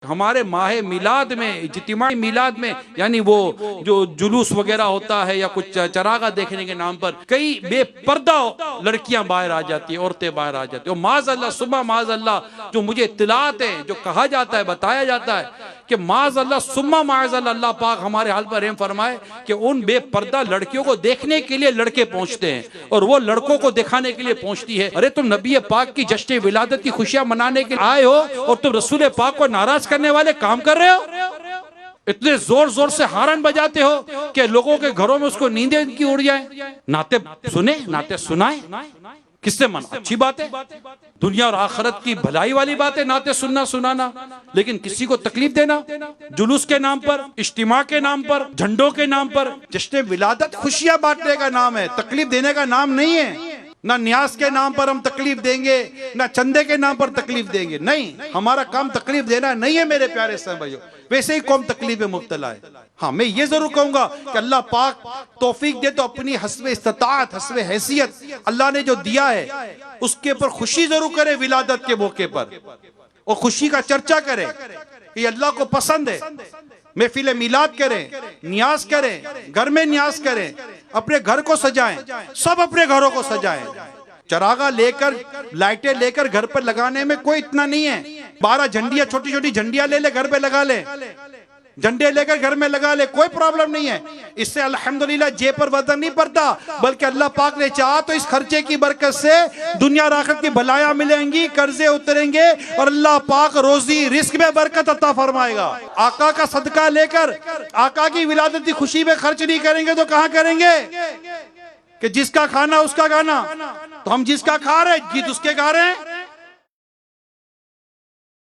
हमारे माह मिलाद में, इज्तिमाई मिलाद में, यानी वो जो जुलूस वगैरह होता है या कुछ चरागा देखने के नाम पर कई बेपर्दा लड़कियां बाहर आ जाती है, औरतें बाहर आ जाती है। और माज़अल्लाह सुबह माज़अल्लाह जो मुझे इत्तलात है, जो कहा जाता है, बताया जाता है कि माज़अल्लाह सुम्मा माज़अल्लाह, अल्लाह पाक हमारे हाल पर रहम फरमाए कि उन बेपर्दा लड़कियों को देखने के लिए लड़के पहुंचते हैं और वो लड़कों को दिखाने के लिए पहुंचती है। अरे तुम नबी पाक की जश्न विलादत की खुशियां मनाने के लिए आए हो और तुम रसूल पाक को नाराज करने वाले काम कर रहे हो। इतने जोर जोर से हारन बजाते हो कि लोगों के घरों में उसको नींदें की उड़ जाए। नाते सुने, नाते सुनाए, किससे मन? अच्छी बात है, दुनिया और आखिरत की भलाई वाली बात है नाते सुनना सुनाना, लेकिन किसी को तकलीफ देना जुलूस के नाम पर, इज्तिमा के नाम पर, झंडों के नाम पर। जश्न विलादत खुशियां बांटने का नाम है, तकलीफ देने का नाम नहीं है। ना न्यास के नाम पर हम तकलीफ देंगे, ना चंदे के नाम पर तकलीफ देंगे, नहीं, हमारा काम तकलीफ देना नहीं है मेरे प्यारे भाइयों। वैसे ही कौम तकलीफ में मुब्तला है। हाँ, मैं ये जरूर कहूंगा कि अल्लाह पाक तौफीक दे तो अपनी हस्बे इस्तिताअत, हस्बे हैसियत अल्लाह ने जो दिया है उसके ऊपर खुशी जरूर करे विलादत के मौके पर, और खुशी का चर्चा करे कि अल्लाह को पसंद है। महफिल मिलाद करें, नियाज करें, घर में नियाज करें, अपने घर को सजाएं, सब अपने घरों को सजाएं। चरागा लेकर, लाइटें लेकर घर पर लगाने में कोई इतना नहीं है। 12 झंडियां, छोटी छोटी झंडियां ले ले, घर पे लगा ले, झंडे लेकर घर में लगा ले, कोई प्रॉब्लम नहीं है। इससे अल्हम्दुलिल्लाह जेब पर वजन नहीं पड़ता, बल्कि अल्लाह पाक ने चाहा तो इस खर्चे की बरकत से दुनिया और आखिरत की भलाइयां मिलेंगी, कर्जे उतरेंगे और अल्लाह पाक रोजी रिस्क में बरकत अता फरमाएगा। आका का सदका लेकर आका की विलादत की खुशी में खर्च नहीं करेंगे तो कहां करेंगे? कि जिसका खाना उसका गाना, तो हम जिसका खा रहे हैं गीत उसके गा रहे हैं।